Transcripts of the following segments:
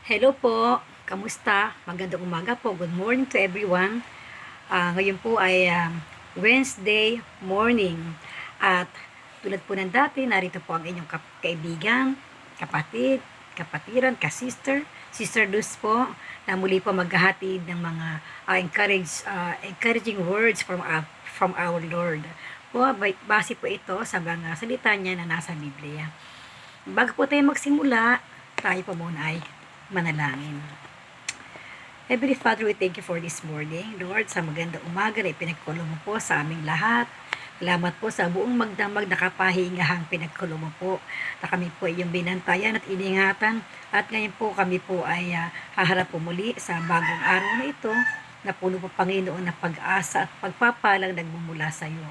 Hello po, kamusta? Magandang umaga po. Good morning to everyone. Ngayon po ay Wednesday morning. At tulad po ng dati, narito po ang inyong kaibigan, kapatid, kapatiran, Sister Luz po, na muli po maghahatid ng mga encouraging words from our Lord. Base po ito sa mga salita niya na nasa Biblia. Bago po tayo magsimula, tayo po muna ay manalangin. Heavenly Father, we thank you for this morning. Lord, sa magandang umaga na ipinagkulo mo po sa aming lahat. Salamat po sa buong magdamag na kapahingahang pinagkulo mo po na kami po ay iyong binantayan at iningatan. At ngayon po kami po ay haharap po muli sa bagong araw na ito na puno po Panginoon na pag-asa at pagpapalang nagmumula sa iyo.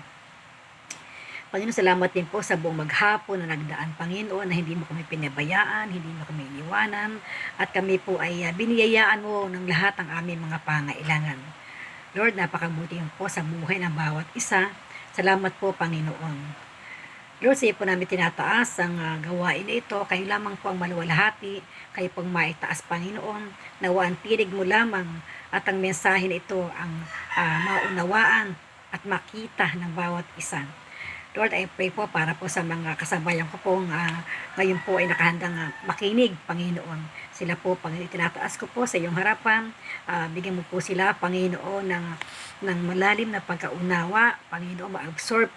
Panginoon, salamat din po sa buong maghapon na nagdaan, Panginoon, na hindi mo kami pinabayaan, hindi mo kami iniwanan, at kami po ay biniyayaan mo ng lahat ng aming mga pangailangan. Lord, napakabuti po sa buhay ng bawat isa. Salamat po, Panginoon. Lord, sa iyo po namin tinataas ang gawain na ito. Kayo lamang po ang maluwalhati, kayo pong maitaas, Panginoon. Nawaan tinig mo lamang at ang mensahe na ito ang maunawaan at makita ng bawat isa. Lord, I pray po para po sa mga kasabayan ko pong ngayon po ay nakahandang makinig, Panginoon. Sila po, Panginoon, tinataas ko po sa iyong harapan. Bigyan mo po sila, Panginoon, ng malalim na pagkaunawa. Panginoon, ma-absorb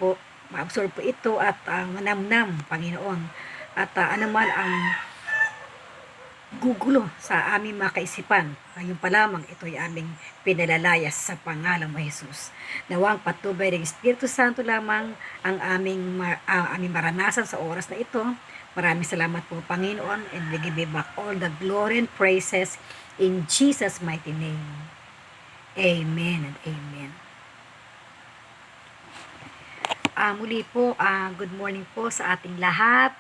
po ito at manamnam, Panginoon. At anuman ang gugulo sa aming mga kaisipan. Ngayon pa lamang ito ay aming pinalalayas sa pangalan mo, Jesus. Nawang patubay ng Espiritu Santo lamang ang aming maranasan sa oras na ito. Maraming salamat po, Panginoon, and we give you back all the glory and praises in Jesus' mighty name. Amen and amen. Muli po, good morning po sa ating lahat.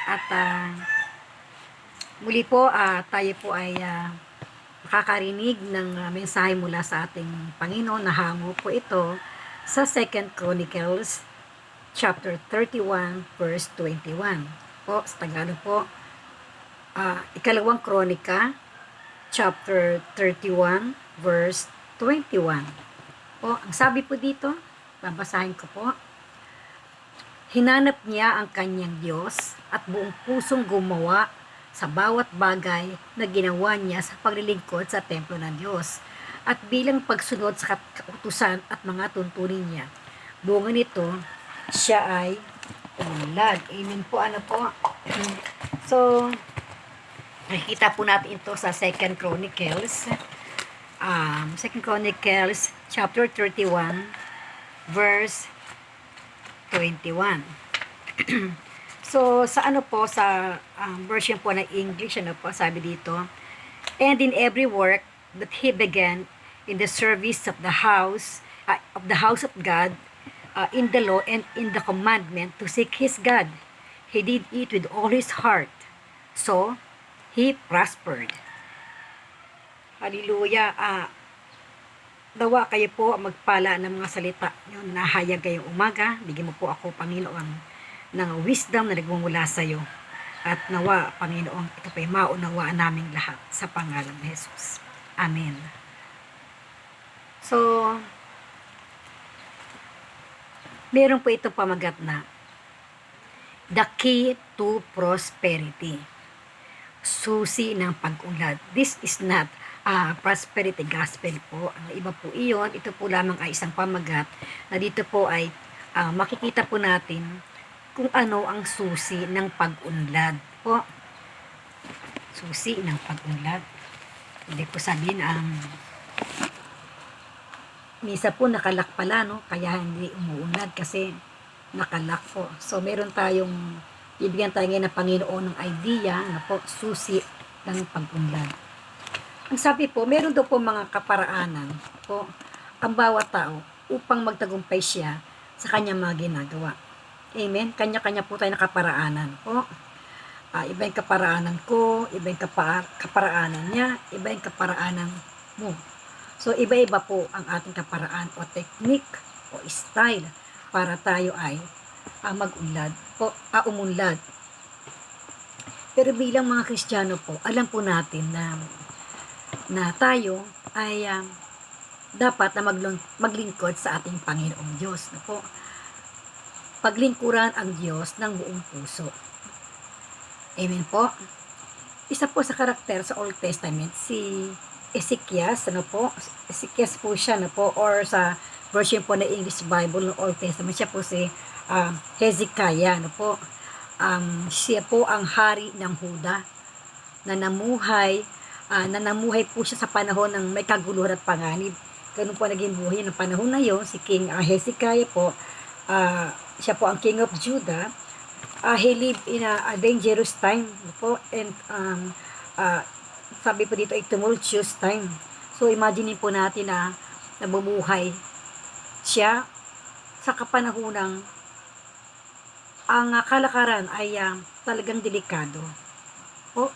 At muli po, tayo po ay makakarinig ng mensahe mula sa ating Panginoon. Nahango po ito sa 2 Chronicles chapter 31 verse 21. Po, sa Tagalog po, ikalawang Kronika chapter 31 verse 21. Po, ang sabi po dito, babasahin ko po. Hinanap niya ang kanyang Diyos at buong pusong gumawa sa bawat bagay na ginawa niya sa paglilingkod sa templo ng Diyos at bilang pagsunod sa kautusan at mga tuntunin niya. Bunga nito, siya ay umunlad. Amen po, ano po. So, nakikita po natin ito sa 2 Chronicles. 2 Chronicles chapter 31 verse 21. So, sa ano po, sa version po ng English, ano po, sabi dito, and in every work that he began in the service of the house of God, in the law and in the commandment to seek his God, he did it with all his heart. So, he prospered. Hallelujah. Dawa kayo po magpala ng mga salita nyo na nahayag kayong umaga. Bigyan mo po ako, Panginoon, ng wisdom na nagmumula sa iyo. At nawa, Panginoon, ito pa'y maunawaan naming lahat sa pangalan ni Jesus. Amen. So, meron po ito pamagat na the key to prosperity. Susi ng pag-unlad. This is not prosperity gospel po. Ang iba po iyon, ito po lamang ay isang pamagat na dito po ay makikita po natin kung ano ang susi ng pag-unlad po. Susi ng pag-unlad. Hindi po sabihin misa po nakalak pala, no? Kaya hindi umuunlad kasi nakalak po. So meron tayong bibigyan tayo ngayon ng Panginoon ng idea na po susi ng pag-unlad. Ang sabi po, meron daw po mga kaparaanan po ang bawat tao upang magtagumpay siya sa kanyang mga ginagawa. Amen? Kanya-kanya po tayo nakaparaanan po. Iba yung kaparaanan ko, iba yung kaparaanan niya, iba yung kaparaanan mo. So, iba-iba po ang ating kaparaan o technique o style para tayo ay umunlad. Pero bilang mga Kristiyano po, alam po natin na tayo ay dapat na maglingkod sa ating Panginoong Diyos. Na po, paglingkuran ang Diyos ng buong puso. Amen po. Isa po sa karakter sa Old Testament, si Ezekias, Ezekias po siya, or sa version po na English Bible ng Old Testament, siya po si Hezekiah, siya po ang hari ng Huda, na namuhay po siya sa panahon ng may kaguluhan at panganib. Ganun po naging buhay ng panahon na yon. Si King Hezekiah po, siya po ang King of Judah. He lived in a dangerous time po, and sabi po dito ay tumultuous time. So imagine po natin na nabubuhay siya sa kapanahonang ang kalakaran ay talagang delikado po.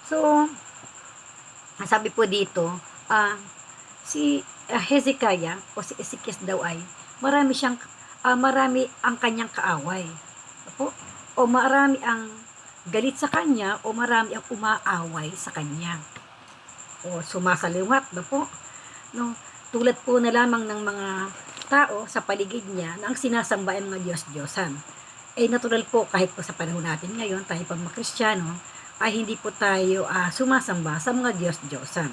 So sabi po dito, si Hezekiah o si Ezekias daw ay marami ang kanyang kaaway po, o marami ang galit sa kanya, o marami ang umaaway sa kanya o sumasaliwat po, no? Tulad po na lamang ng mga tao sa paligid niya na ang sinasamba ay mga Diyos-Diyosan. Natural po kahit po sa panahon natin ngayon, tayo pang mga Kristiyano, ay hindi po tayo sumasamba sa mga Diyos-Diyosan.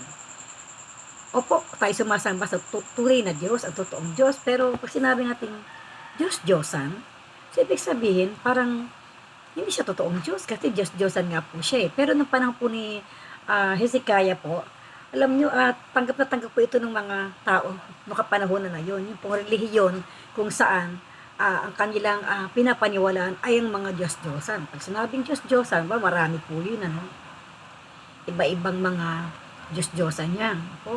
Opo, tayo sumasamba sa tunay na Diyos, ang totoong Diyos, pero pag sinabi natin Diyos-Diyosan, so ibig sabihin, parang hindi siya totoong Diyos kasi Diyos-Diyosan nga po siya. Pero nung panahon po ni Hezekiah po, alam nyo, tanggap na tanggap po ito ng mga tao noong kapanahon na yun. Yung pong relihiyon kung saan ang kanilang pinapaniwalaan ay ang mga Diyos-Diyosan. Pag sinabing Diyos-Diyosan, marami po yun. Iba-ibang mga Diyos-Diyosan yan po,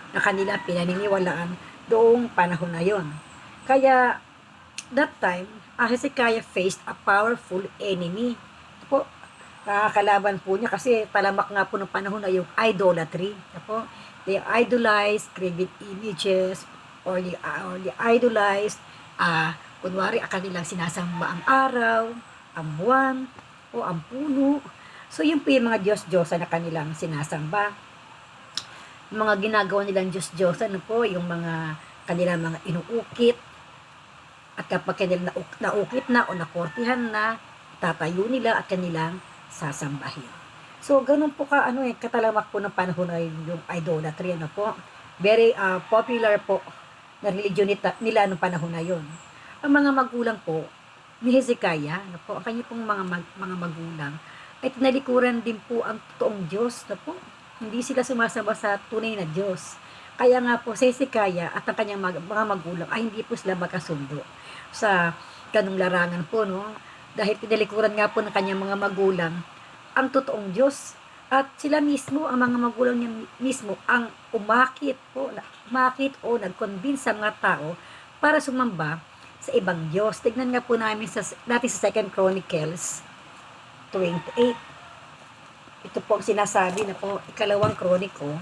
na kanila pinaniniwalaan doong panahon na yun. Kaya, that time, Hezekiah faced a powerful enemy. Po, kalaban po niya kasi talamak nga po ng panahon na yung idolatry. Po, they idolize graven images, or they idolize, kunwari, kanilang sinasamba ang araw, ang buwan, o ang puno. So, yun po yung mga Diyos-Diyosan na kanilang sinasamba. Mga ginagawa nilang Diyos-Diyosan, po, yung mga kanilang mga inuukit. At kapag kanilang naukit na o nakortihan na, tatayo nila at kanilang sasambahin. So, ganun po katalamak po ng panahon na yung idolatry, po. Very popular po na religion nila noong panahon na yon. Ang mga magulang po ni Hezekiah, po, ang kanyang pong mga magulang, ay tinalikuran din po ang totoong Diyos, po. Hindi sila sumasamba sa tunay na Diyos. Kaya nga po, si Hezekiah at ang kanyang mga magulang ay hindi po sila magkasundo sa ganung larangan po, no? Dahil tinalikuran nga po ng kanyang mga magulang ang totoong Diyos. At sila mismo, ang mga magulang niya mismo, ang umakit o nag-convince sa mga tao para sumamba sa ibang Diyos. Tignan nga po namin dati sa 2 Chronicles 28. Ito po ang sinasabi na po, ikalawang Kroniko,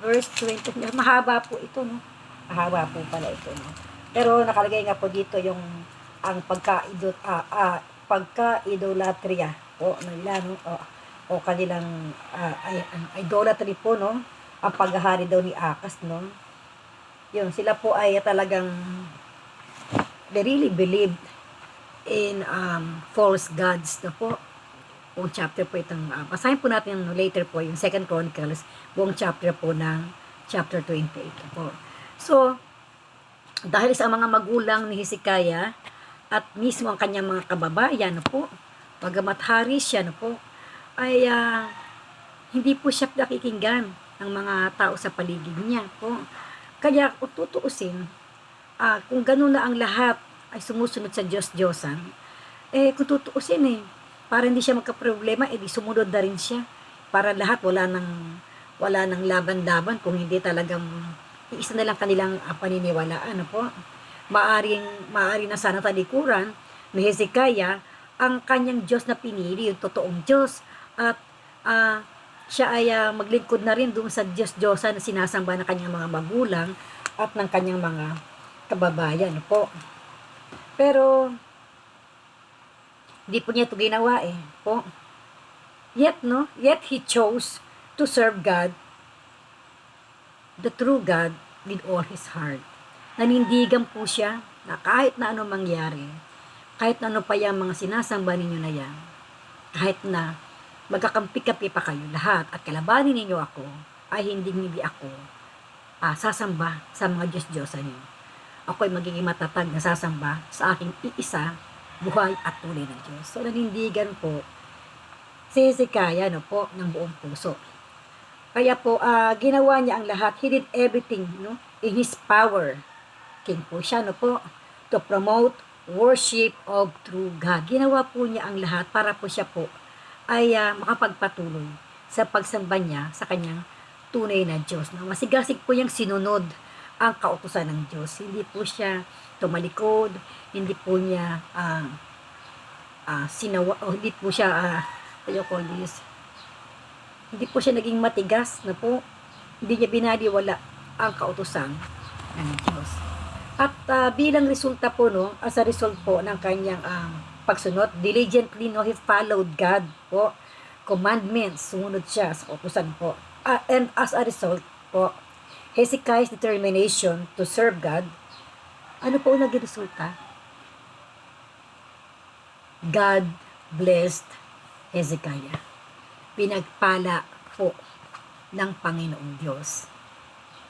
verse 20. Mahaba po ito, no? Mahaba po pala ito, no? Pero nakalagay nga po dito yung ang pagka-idolatria po nila, no? O kanilang idolatry po, no? Ang paghahari daw ni Akas, no? Yun, sila po ay talagang they really believed in false gods, no po. Buong chapter po itong basahin po natin later po yung 2 Chronicles, buong chapter po ng chapter 28 po. So, dahil sa mga magulang ni Hezekiah at mismo ang kanyang mga kababayan, po, bagamat hari siya, po, ay hindi po siya nakikinggan ng mga tao sa paligid niya, po. Kaya kung tutuusin, kung gano'n na ang lahat ay sumusunod sa Diyos-Diyosan, kung tutuusin para hindi siya magka-problema, di sumunod na rin siya. Para lahat wala nang laban-laban, kung hindi talagang isa na lang kanilang paniniwalaan, po. Maari na sana talikuran ni Hezekiah ang kanyang Diyos na pinili, yung totoong Diyos, at siya ay maglingkod na rin doon sa Diyos-Diyosan na sinasamba ng kanyang mga magulang at ng kanyang mga kababayan, po. Pero Hindi po niya ito ginawa po. Yet, no? Yet he chose to serve God, the true God, with all his heart. Nanindigan po siya na kahit na ano mangyari, kahit na ano pa yung mga sinasamba ninyo na yan, kahit na magkakampi-kampi pa kayo lahat at kalabanin ninyo ako, ay hindi ako sasamba sa mga Diyos-Diyosan niyo. Ako ay magiging matatag na sasamba sa aking iisa, buhay at tunay na Diyos. So, nanindigan po si Hezekiah, no po, ng buong puso. Kaya po, ginawa niya ang lahat. He did everything, no, in his power. King po siya, no po, to promote worship of true God. Ginawa po niya ang lahat para po siya po ay makapagpatuloy sa pagsamba niya sa kanyang tunay na Diyos. Na masigasig po yung sinunod ang kautusan ng Diyos. Hindi po siya tumalikod, hindi po niya hindi po siya what you call this, hindi po siya naging matigas na po, hindi niya binaliwala ang kautusan ng Diyos. At bilang resulta po, no, as a result po ng kanyang pagsunod, diligently, no, he followed God po, commandments, sumunod siya sa kautusan po. And as a result po, Hezekiah's determination to serve God, ano po ang naging resulta? God blessed Hezekiah. Pinagpala po ng Panginoong Diyos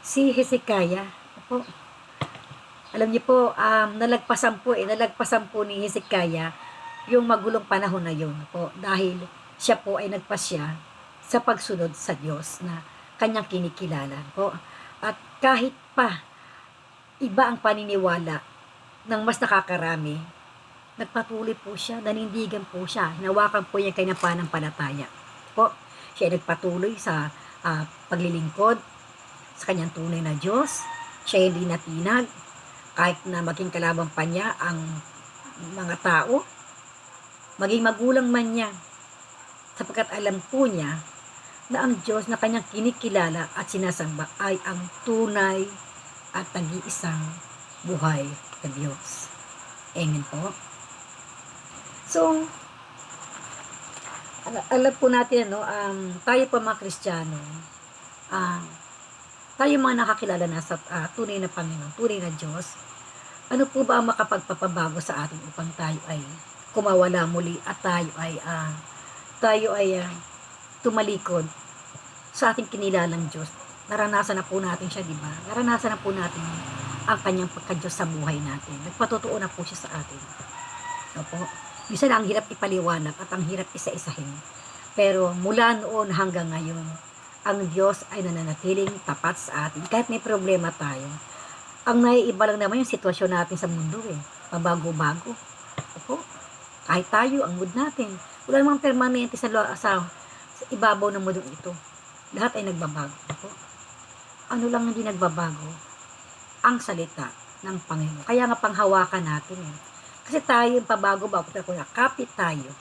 si Hezekiah po. Alam niyo po, nalagpasan po ni Hezekiah yung magulong panahon na yun po, dahil siya po ay nagpasya sa pagsunod sa Diyos na kanyang kinikilala po. At kahit pa iba ang paniniwala ng mas nakakarami, nagpatuloy po siya, nanindigan po siya, hinawakan po niya kanyang pananampalataya po. Siya ay nagpatuloy sa paglilingkod sa kanyang tunay na Diyos. Siya hindi natinag kahit na maging kalaban pa niya ang mga tao, maging magulang man niya, sapagkat alam po niya na ang Diyos na kanyang kinikilala at sinasamba ay ang tunay at nag-iisang buhay na Diyos. Amen po. So, alam po natin, tayo pa mga Kristiyano, tayo mga nakakilala na sa tunay na Panginoon, tunay na Diyos, ano po ba ang makapagpapabago sa atin upang tayo ay kumawala muli at tayo ay tumalikod sa ating kinilalang Diyos? Naranasan na po natin siya, di ba? Naranasan na po natin ang kanyang pagka-Diyos sa buhay natin. Nagpatotoo na po siya sa atin. Opo. Minsan ang hirap ipaliwanag at ang hirap isa-isahin. Pero mula noon hanggang ngayon, ang Diyos ay nananatiling tapat sa atin. Kahit may problema tayo. Ang naiiba lang naman yung sitwasyon natin sa mundo Pabago-bago. Opo. Kahit tayo, ang mood natin. Wala namang permanente sa ibabaw ng mundong ito. Lahat ay nagbabago. Opo. Ano lang hindi nagbabago? Ang salita ng Panginoon. Kaya nga panghawakan natin Kasi tayo yung pabago-bago, pero kung nakapit tayo,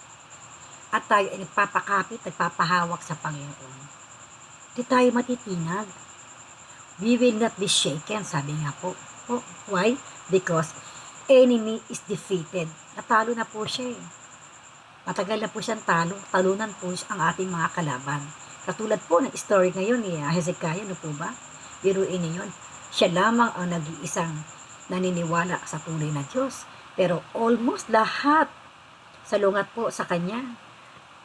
at tayo ay nagpapakapit, nagpapahawak sa Panginoon, di tayo matitinag. We will not be shaken, sabi nga po. Why? Because enemy is defeated. Natalo na po siya Matagal na po siyang talunan po ang ating mga kalaban. Katulad po ng story ngayon ni Hezekiah, po ba? Biruin niyo yun. Siya lamang ang nag-iisang naniniwala sa tunay na Diyos. Pero almost lahat salungat po sa kanya.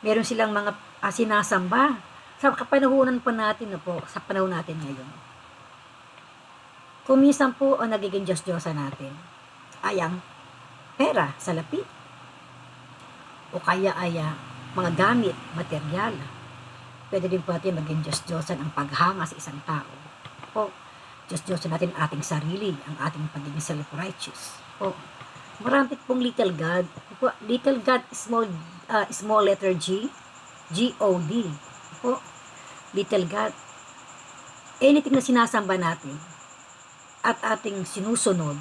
Meron silang mga sinasamba. Sa kapanahunan pa natin sa panahon natin ngayon. Kung minsan po ang nagiging Diyos-Diyosa natin ay ang pera, salapi. O kaya ay mga gamit, material. Pwede din po natin maging Diyos-Diyosan ang paghanga sa isang tao. Diyos-Diyosan natin ating sarili, ang ating pagiging self-righteous. Marami pong little God. Little God, small letter G, G-O-D. Little God. Anything na sinasamba natin at ating sinusunod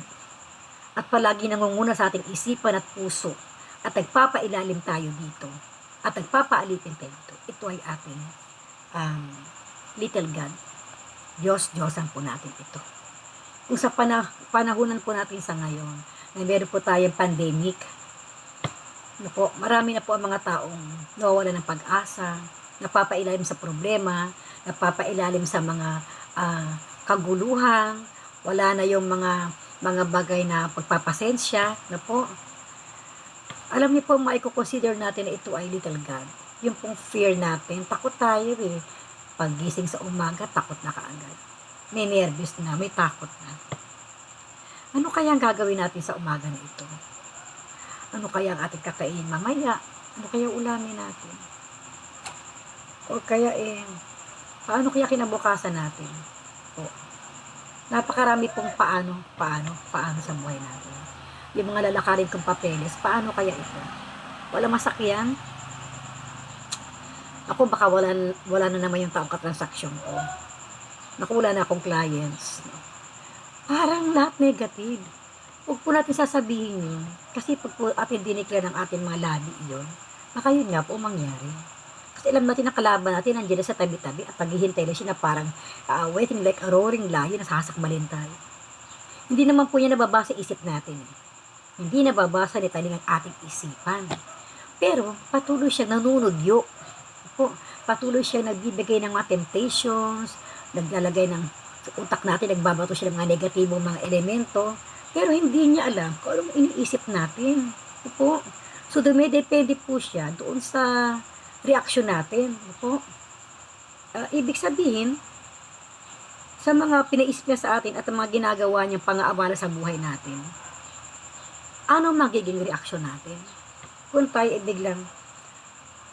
at palagi nangunguna sa ating isipan at puso at nagpapailalim tayo dito at nagpapaalipin tayo dito, ito ay ating little God. Diyos-Diyosan po natin ito. Kung sa panahunan po natin sa ngayon, na meron po tayong pandemic, Ano po, marami na po ang mga taong nawawala ng pag-asa, napapailalim sa problema, napapailalim sa mga kaguluhan, wala na yung mga bagay na pagpapasensya, na po. Alam niyo po, maiko-consider natin na ito ay little God. Yung pong fear natin, takot tayo eh. Paggising sa umaga, takot na kaagad. May nervous na, may takot na. Ano kaya ang gagawin natin sa umaga na ito? Ano kaya ang ating kakainin mamaya? Ano kaya ulamin natin? O kaya paano kaya kinabukasan natin? O, napakarami pong paano sa buhay natin. Yung mga lalakarin kong papeles, paano kaya ito? Wala masakyan? Ako baka wala na naman yung taong katransaksyon ko. Nakula na akong clients. Parang lahat negative. Huwag po natin sasabihin yun. Kasi pag po atin dineclare ng ating mga labi yun, baka yun nga po mangyari. Kasi alam natin na kalaban natin nandiyan sa tabi-tabi at naghihintay na siya na parang waiting like a roaring lion na sasakmalin tayo. Hindi naman po yan nababasa isip natin. Hindi nababasa ni tayo ng ating isipan. Pero patuloy siyang nanunudyo. Po, patuloy siyang nagbibigay ng mga temptations, naglalagay ng utak natin, nagbabato siya ng mga negatibong mga elemento, pero hindi niya alam kung anong iniisip natin. Po. So, dumidepende po siya doon sa reaksyon natin. Po. Ibig sabihin, sa mga pinaisip niya sa atin at mga ginagawa niyang pang-aabala sa buhay natin, ano magiging reaksyon natin? Kung tayo biglang,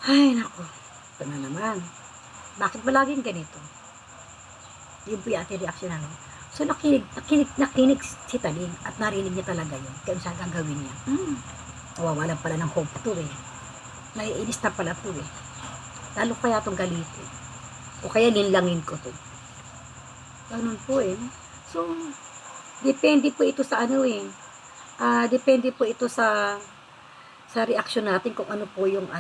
ay nako, ito na naman. Bakit ba laging ganito? Yun po yung ating reaksyon ano. So nakinig si Taling at narinig niya talaga yun. Kaya saan gagawin niya? Nawawalan pala ng hope to eh. Naiinis na pala to eh. Lalo kaya itong galitin. O kaya linlangin ko to. Ganun po eh. So, depende po ito sa ano eh. Depende po ito sa reaksyon natin kung ano po yung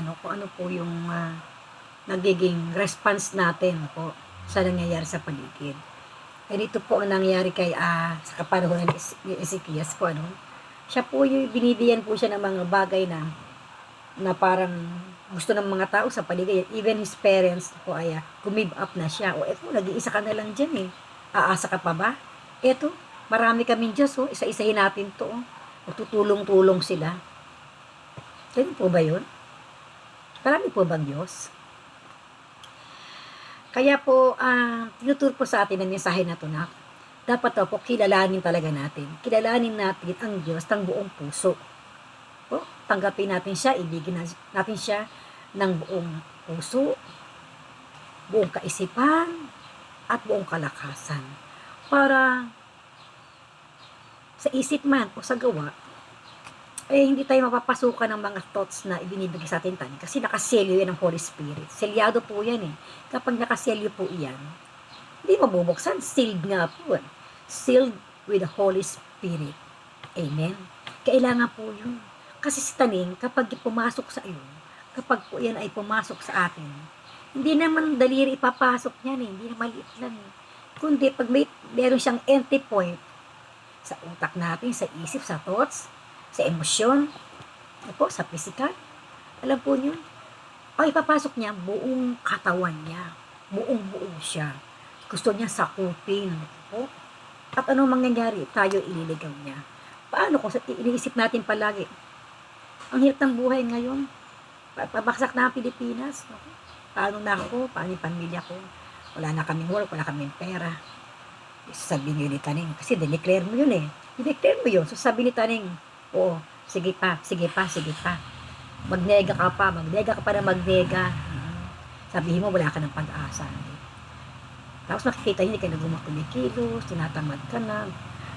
nagiging response natin po sa nangyayari sa paligid. Ganito po ang nangyayari kay sa kapanahon ni Ezekias po siya po yung binibigyan po siya ng mga bagay na parang gusto ng mga tao sa paligid. Even his parents po ay give up na siya. O eto, nag-iisa ka na lang dyan eh. Aasa ka pa ba? Eto, marami kaming Diyos isa-isahin natin to Magtutulong-tulong sila. Ganun po ba yun? Marami po bang Diyos? Kaya po, tinuturo po sa atin ang mensahe na ito na dapat po kilalanin talaga natin. Kilalanin natin ang Diyos ng buong puso. Po, tanggapin natin siya, ibigin natin siya ng buong puso, buong kaisipan, at buong kalakasan. Para sa isip man o sa gawa, hindi tayo mapapasukan ng mga thoughts na ibinibigay sa atin tayo kasi nakaselyo yan ng Holy Spirit. Selyado po yan eh. Kapag nakaselyo po yan, hindi mabubuksan. Sealed nga po. Sealed with the Holy Spirit. Amen? Kailangan po yun. Kasi si Taning, kapag pumasok sa iyo, kapag po yan ay pumasok sa atin, hindi naman daliri ipapasok yan eh. Hindi na maliit lang eh. Kundi pag meron siyang entry point sa utak natin, sa isip, sa thoughts, sa emosyon, sa physical. Alam po niyo, ipapasok niya buong katawan niya. Buong-buo siya. Gusto niya sakupin. At anong mangyayari? Tayo ililigaw niya. Paano kung iniisip natin palagi? Ang hirap ng buhay ngayon. Pabaksak na ang Pilipinas. Paano na ako? Paano yung pamilya ko? Wala na kaming work, wala kaming pera. Sabihin yun ni Taning. Kasi dineclare mo yun eh. Dineclare mo yun. So sabi ni Taning, oo, sige pa. Magnega ka pa na magnega. Sabihin mo, wala ka ng pag-asa. Tapos makikita niya, hindi ka nagumagkumikilos, tinatamad ka na,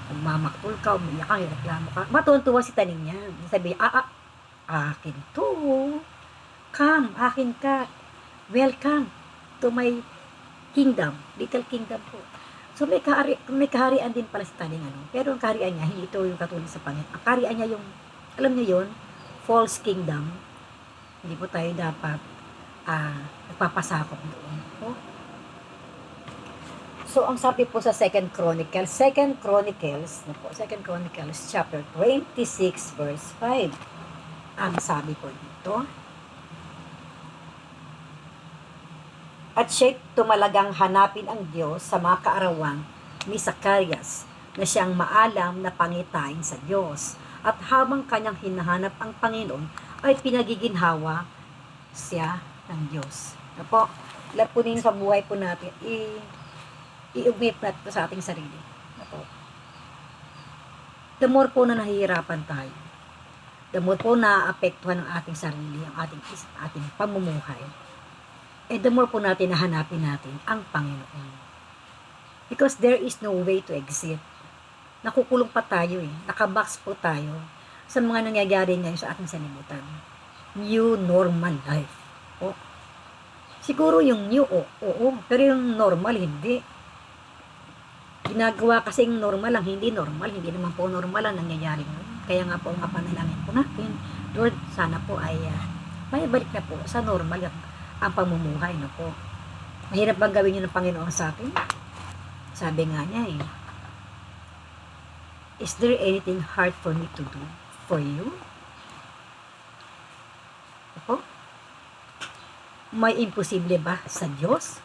magmamaktul ka, umiyak ka, reklamo ka. Matutuwa si Taning niya. Sabi, akin to. Come, akin ka. Welcome to my kingdom. Little kingdom po. So may kaharian din pala si Taning Pero ang kaharian niya, hindi ito yung katulad sa Panginoon. Ang kaharian niya yung, alam niyo yun, false kingdom. Hindi po tayo dapat nagpapasakop doon. So ang sabi po sa 2 Chronicles chapter 26 verse 5. Ang sabi po dito, at siya'y tumalagang hanapin ang Diyos sa mga kaarawang ni Zacarias na siyang maalam na pangitain sa Diyos. At habang kanyang hinahanap ang Panginoon, ay pinagiginhawa siya ng Diyos. Na po, lahat po din sa buhay po natin, i-umip natin po sa ating sarili. Na po. The more po na nahihirapan tayo, the more po na-apektuhan ng ating sarili, ang ating pamumuhay, the more po natin nahanapin natin ang Panginoon. Because there is no way to exit. Nakukulong pa tayo nakabox po tayo sa mga nangyayari ngayon sa ating sanibutan. New normal life. Siguro yung new, oo, pero yung normal, hindi. Ginagawa kasing normal ang hindi normal, hindi naman po normal ang nangyayari ngayon. Kaya nga po, ang panalangin po natin, Lord, sana po ay may balik na po sa normal ang pamumuhay, no po. Mahirap bang gawin yun ng Panginoon sa atin? Sabi nga niya is there anything hard for me to do for you? Opo? May imposible ba sa Diyos?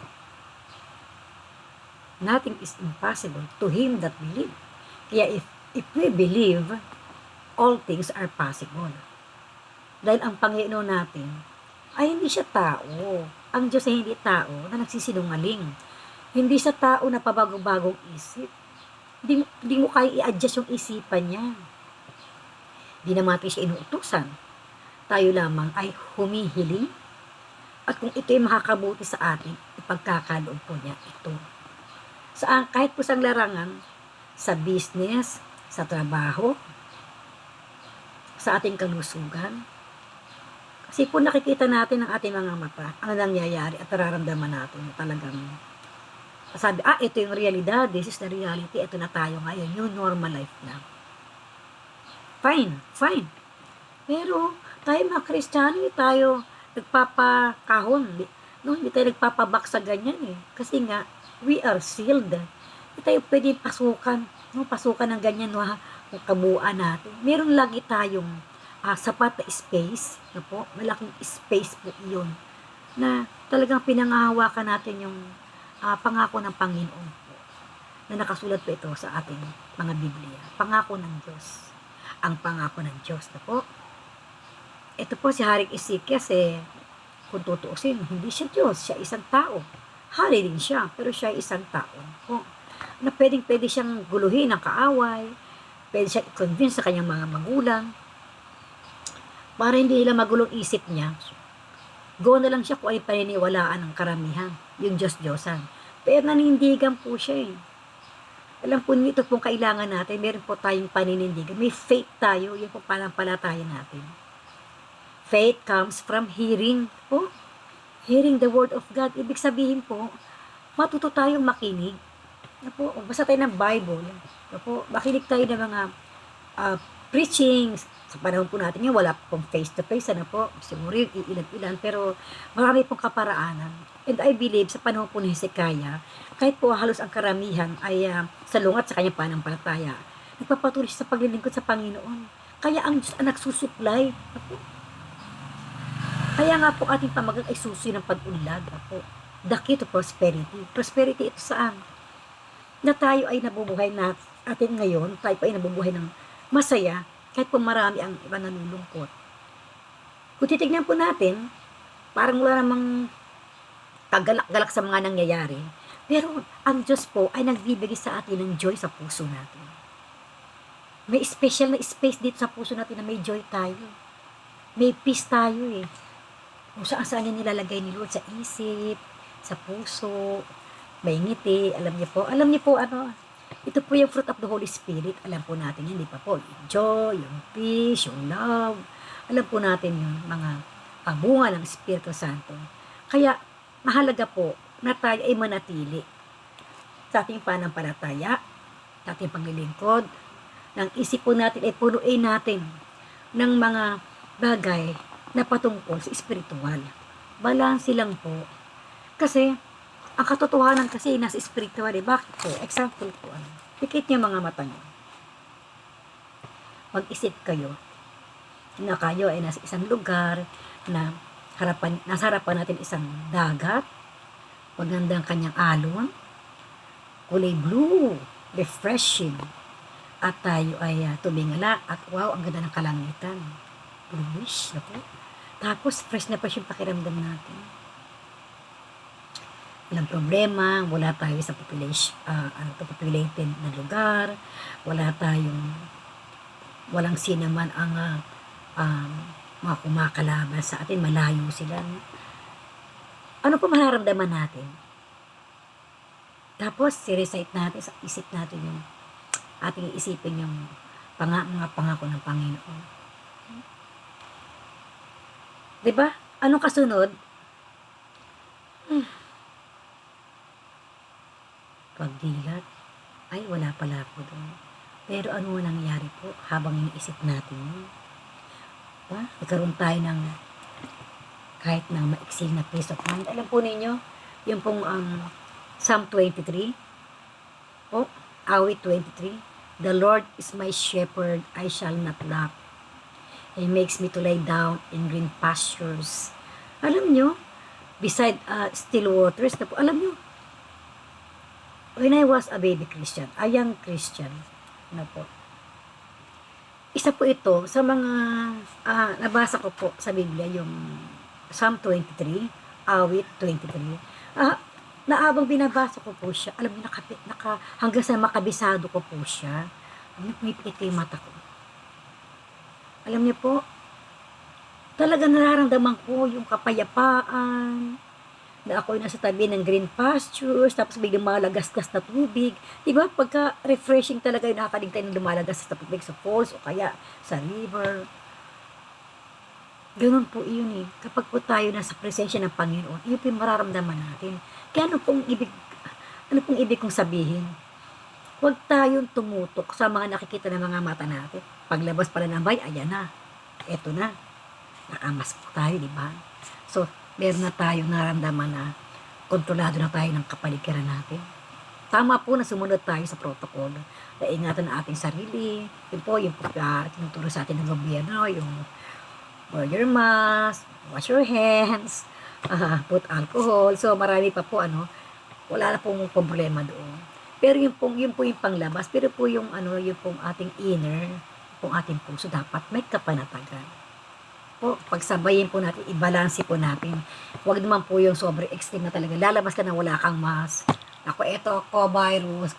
Nothing is impossible to Him that believe. Kaya if we believe, all things are possible. Dahil ang Panginoon natin ay hindi siya tao. Ang Diyos ay hindi tao na nagsisinungaling. Hindi siya tao na pabago-bagong isip. Hindi mo kaya i-adjust yung isipan niya. Hindi naman natin siya inuutusan. Tayo lamang ay humihiling. At kung ito ay makakabuti sa atin, ipagkakaloob po niya ito. Kahit po sa larangan, sa business, sa trabaho, sa ating kalusugan. Kasi po nakikita natin ng ating mga mata ang nangyayari at nararamdaman natin talagang sabi, ito yung realidad, this is the reality, ito na tayo ngayon, new normal life na. Fine. Pero tayo mga Kristiyano, tayo nagpapakahon, hindi tayo nagpapabak sa ganyan Kasi nga, we are sealed. Hindi tayo pwede pasukan ng ganyan ng kabuuan natin. Meron lagi tayong sapat na space, malaking space po iyon, na talagang pinangahawakan natin yung pangako ng Panginoon po, na nakasulat po ito sa ating mga Biblia. Pangako ng Diyos. Ang pangako ng Diyos na po. Ito po si Haring Ezekias kung tutuusin, hindi siya Diyos, siya isang tao. Hari din siya, pero siya isang tao po, na pwede siyang guluhin ng kaaway, pwede siya i-convince sa kanyang mga magulang, para hindi nila magulong isip niya. Go na lang siya kung ay paniniwalaan ng karamihan, yung Diyos-Diyosan. Pero nanindigan po siya Alam po nito pong kailangan natin, meron po tayong paninindigan. May faith tayo, yun po panampalataya natin. Faith comes from hearing po. Hearing the word of God. Ibig sabihin po, matuto tayong makinig. Basta tayo ng Bible. Makinig tayo ng mga preachings. Sa panahon po natin wala pong face-to-face, siguro yung ilan-ilan, pero marami pong kaparaanan. And I believe, sa panahon po ni Hezekiah, kahit po halos ang karamihan ay salungat sa kanyang panampalataya, nagpapatuloy siya sa paglilingkod sa Panginoon. Kaya ang Diyos ang nagsusupply. Kaya nga po ating pamagat ay susi ng pag-unlad. The key to prosperity. Prosperity ito saan? Na tayo ay nabubuhay na atin ngayon, tayo pa ay nabubuhay ng masaya, kahit po marami ang iba nalulungkot. Kung titignan po natin, parang wala namang kagalak-galak sa mga nangyayari. Pero ang Diyos po ay nagbibigay sa atin ng joy sa puso natin. May special na space dito sa puso natin na may joy tayo. May peace tayo Kung saan niya nilalagay ni Lord, sa isip, sa puso, may ngiti, alam niyo po ito po yung fruit of the Holy Spirit. Alam po natin yan, di pa po? Yung joy, yung peace, yung love. Alam po natin yung mga bunga ng Espiritu Santo. Kaya, mahalaga po na tayo ay manatili sa ating panampalataya, sa ating paglilingkod, ng isip po natin ay punuin natin ng mga bagay na patungkol sa espiritual. Balanse lang po. Kasi, ang katotohanan kasi nasa spiritual Bakit po? Example po Pikit niyo mga mata niyo. Mag-isip kayo. na kayo ay nasa isang lugar na nasa harapan natin isang dagat, magandang kanyang alon, kulay blue, refreshing, at tayo ay tumingala at wow, ang ganda ng kalangitan. Bluish, ako. Tapos fresh na fresh yung pakiramdam natin. Walang problema, wala tayo sa populated na lugar, walang sinaman ang mga kumakalaban sa atin, malayo sila. Ano po mararamdaman natin? Tapos, sirecite natin sa isip natin yung ating isipin yung mga pangako ng Panginoon. Diba? Anong kasunod? Pagdilat. Ay, wala pala po doon. Pero ano nangyayari po habang iniisip natin yun? Nagkaroon tayo ng kahit na maiksing na peace of mind. Alam po ninyo, yung pong Psalm 23, awit 23, the Lord is my shepherd, I shall not lack. He makes me to lie down in green pastures. Alam nyo, beside still waters, na po, alam nyo, when I was a baby Christian, a young Christian, na po, isa po ito sa mga nabasa ko po sa Biblia, yung Psalm 23, awit 23. Naabang binabasa ko po siya, alam niyo, hanggang sa makabisado ko po siya, pumipikit yung mata ko. Alam niyo po, talaga nararamdaman ko yung kapayapaan, na ako'y nasa tabi ng green pastures, tapos may lumalagas-gas na tubig. Diba? Pagka refreshing talaga yung nakakaligtay ng lumalagas sa tubig sa falls o kaya sa river. Ganun po yun eh. Kapag po tayo nasa presensya ng Panginoon, yun po yung mararamdaman natin. Kaya ano pong ibig kong sabihin? Huwag tayong tumutok sa mga nakikita ng mga mata natin. Paglabas pala ng bay, ayan na. Eto na. Nakamas po tayo, di ba? So, meron na tayong naramdaman na kontrolado na tayo ng kapaligiran natin. Tama po na sumunod tayo sa protocol. Naingatan ang ating sarili. Yun po, yung tinuturo sa atin ng gobyerno, yung wear your mask, wash your hands, put alcohol. So, marami pa po, wala na pong problema doon. Pero yun po yung panglabas. Pero po yung pong ating inner, yung ating puso, dapat may kapanatagan. Po, pagsabayin po natin, i-balance po natin. Huwag naman po yung sobrang extreme na talaga. Lalabas ka na wala kang mask. Ako, eto,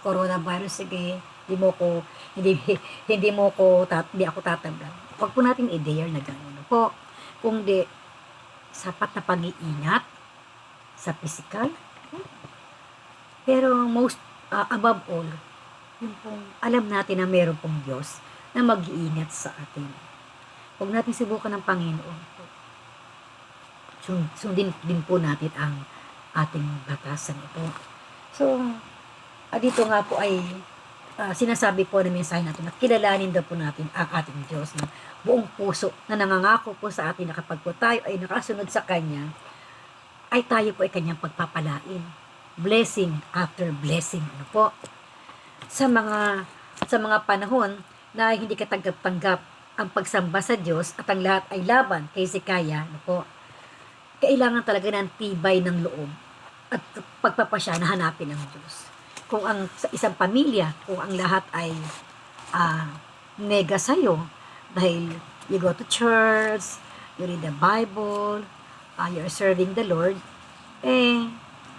coronavirus, sige, hindi ako tatanggal. Huwag po natin i-dare na gano'n po. Kung di, sapat na pag-iingat sa physical. Pero above all, yung pong alam natin na meron pong Diyos na mag-iingat sa atin. Huwag natin subukan ng Panginoon. Sundin din po natin ang ating batasan ito. So, dito nga po ay sinasabi po ng mensahe natin na kilalanin daw po natin ang ating Diyos na buong puso na nangangako po sa atin na kapag po tayo ay nakasunod sa Kanya, ay tayo po ay Kanyang pagpapalain. Blessing after blessing. Sa mga panahon na hindi ka tanggap-tanggap ang pagsamba sa Diyos at ang lahat ay laban kay Hezekiah, kailangan talaga ng tibay ng loob at pagpapasya na hanapin ang Diyos. Kung sa isang pamilya, kung ang lahat ay nega sa'yo, dahil you go to church, you read the Bible, you're serving the Lord,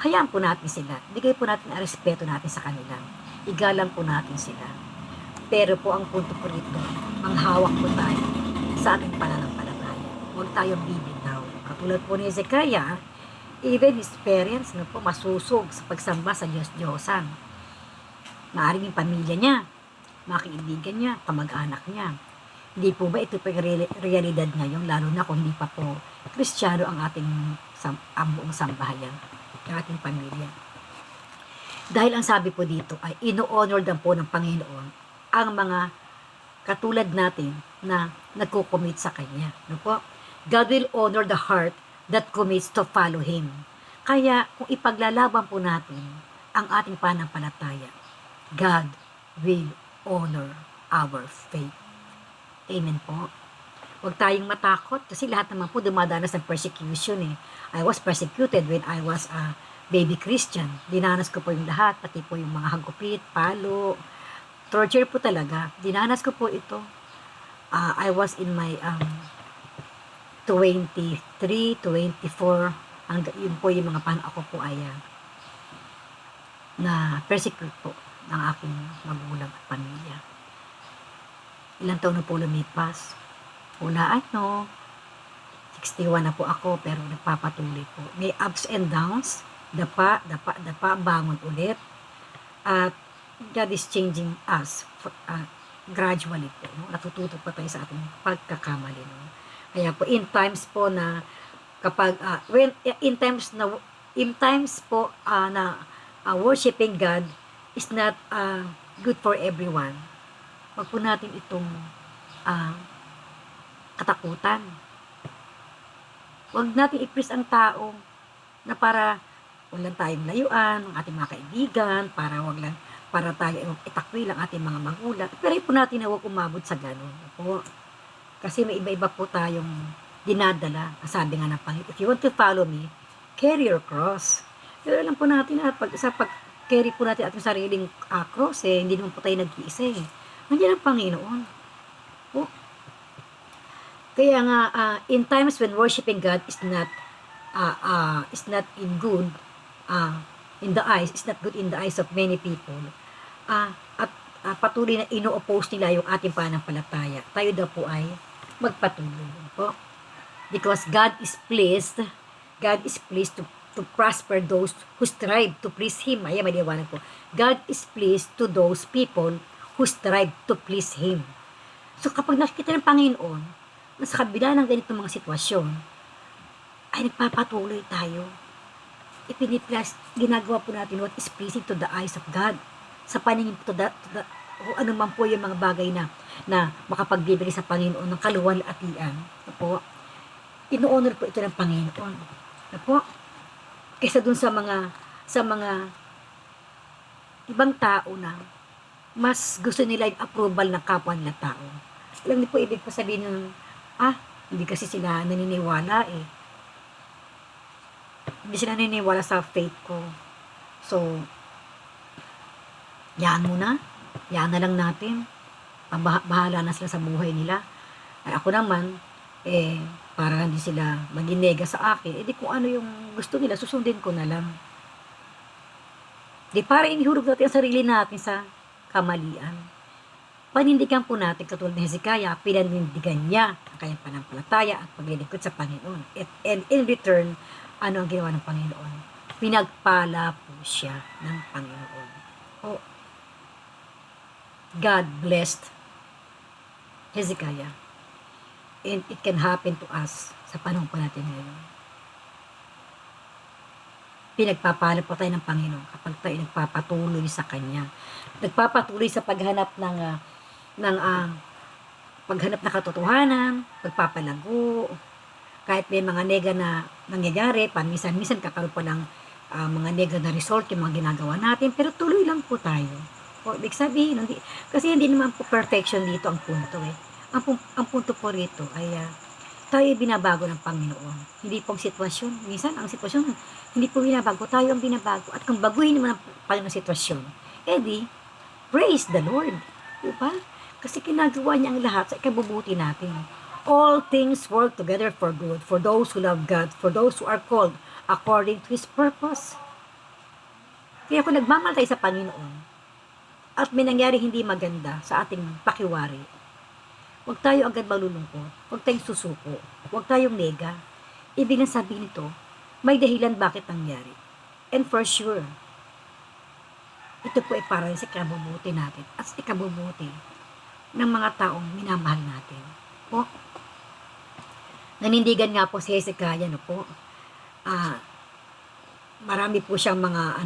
hayaan po natin sila. Bigay po natin ang respeto natin sa kanila. Igalang po natin sila. Pero po ang punto po rito, manghawak po tayo sa ating pananampalataya. Huwag tayong bibitaw. Katulad po ni Hezekiah, even his parents masusog sa pagsamba sa Diyos-Diyosan. Maaaring yung pamilya niya, mga kaibigan niya, kamag-anak niya. Hindi po ba ito po yung realidad ngayon, lalo na kung hindi pa po Kristiyano ang buong sambahayan, ang ating pamilya. Dahil ang sabi po dito ay ino-honor din po ng Panginoon ang mga katulad natin na nagko-commit sa Kanya. God will honor the heart that commits to follow Him. Kaya kung ipaglalaban po natin ang ating pananampalataya, God will honor our faith. Amen po. Huwag tayong matakot kasi lahat naman po dumadanas ng persecution eh. I was persecuted when I was a baby Christian. Dinanas ko po yung lahat, pati po yung mga hagupit, palo, torture po talaga. Dinanas ko po ito. I was in my 23, 24, yun po yung mga ako po ay na persecute po ng aking magulang at pamilya. Ilang taon na po lumipas. Wala 61 na po ako pero nagpapatuloy po. May ups and downs, dapa, bangon ulit. At God is changing us gradually po. No? Natututo pa tayo sa ating pagkakamali. No? Kaya po in times po na kapag in times po na worshiping God is not good for everyone. Wag po natin itong katakutan. Wag natin i-please ang tao na para wag lang tayong layuan ng ating mga kaibigan, para tayo itakwil ang ating mga magulang. Pero po natin na huwag umabot sa ganun. Po. Kasi may iba-iba po tayong dinadala. Sabi nga ng Panginoon, if you want to follow me, carry your cross. Pero alam po natin na pag-carry po natin ating sariling cross, hindi naman po tayo nag-iisa eh. Nandiyan ang Panginoon. Po. Kaya nga, in times when worshiping God is not in good, in the eyes, is not good in the eyes of many people, at patuloy na ino-oppose nila yung ating pananampalataya, tayo daw po ay magpatuloy po. Because God is pleased to prosper those who strive to please Him. Ayan, maliwanag po. God is pleased to those people who strive to please Him. So kapag nakikita ng Panginoon na sa kabila ng ganitong mga sitwasyon, ay nagpapatuloy tayo. Ginagawa po natin what is pleasing to the eyes of God. Sa paningin to the o ano man po yung mga bagay na makapagbibigay sa Panginoon ng kaluwalhatian. Po, ino-honor po ito ng Panginoon. Po, kaysa dun sa mga ibang tao na mas gusto nila yung approval ng kapwa nila tao. Alam niyo po, ibig po sabihin ng, hindi kasi sila naniniwala eh. Hindi sila naniniwala sa faith ko. So, yan muna. Yan na lang natin. Bahala na sila sa buhay nila. Ay ako naman, para hindi sila maginega sa akin, di kung ano yung gusto nila, susundin ko na lang. Di para inihurog natin ang sarili natin sa kamalian. Panindigan po natin katulad ni Hezekiah, pinanindigan niya ang kanyang panampalataya at paglilingkod sa Panginoon. And in return, ano ang ginawa ng Panginoon? Pinagpala po siya ng Panginoon. God blessed Hezekiah. And it can happen to us sa panahon po natin ngayon. Pinagpapala po tayo ng Panginoon kapag tayo nagpapatuloy sa Kanya. Nagpapatuloy sa paghanap paghanap na katotohanan, pagpapalago, kahit may mga nega na nangyayari, paminsan-minsan kakaroon pa ng mga nega na result yung mga ginagawa natin, pero tuloy lang po tayo. Ibig sabihin, kasi hindi naman po perfection dito ang punto eh. Ang punto po rito ay tayo binabago ng Panginoon. Hindi pong sitwasyon. Minsan, ang sitwasyon, hindi po binabago. Tayo ang binabago. At kung baguhin naman ang Panginoon sitwasyon, praise the Lord. Diba? Kasi ginagawa niya ang lahat sa ikabubuti natin. All things work together for good, for those who love God, for those who are called according to His purpose. Kaya kung nagmamahal tayo sa Panginoon, at may nangyari hindi maganda sa ating pakiwari, huwag tayo agad malulungkot, huwag tayong susuko, huwag tayong nega. Ibig ng sabihin nito, may dahilan bakit nangyari. And for sure, ito po ay para sa ikabubuti natin at sa ikabubuti ng mga taong minamahal natin. Po, nanindigan nga po si Hezekiah, marami po siyang mga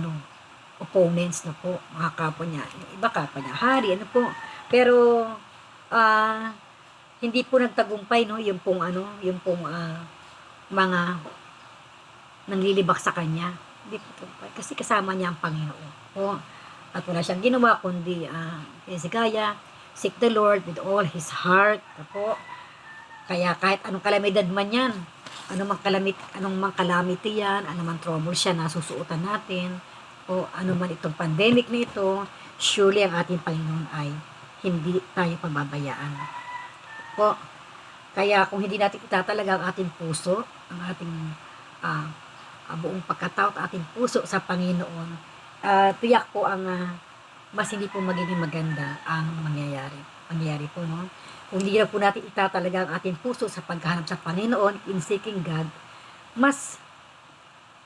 opponents mga kapwa niya. Iba kapwa niya, hari, Pero, hindi po nagtagumpay, yung pong mga nanglilibak sa kanya. Hindi po tagumpay. Kasi kasama niya ang Panginoon. At wala siyang ginawa, kundi, Hezekiah, seek the Lord with all his heart. Kaya kahit anong kalamidad man yan, anong mang calamity yan, anong mang trouble siya na susuotan natin, o ano man itong pandemic na ito, surely ang ating Panginoon ay hindi tayo pababayaan. Po, kaya kung hindi natin itatalaga ang ating puso, ang ating buong pagkatao at ating puso sa Panginoon, tiyak po ang mas hindi po magiging maganda ang mangyayari po, no? Kung hindi na po natin itatalaga ang ating puso sa paghahanap sa Panginoon, in seeking God, mas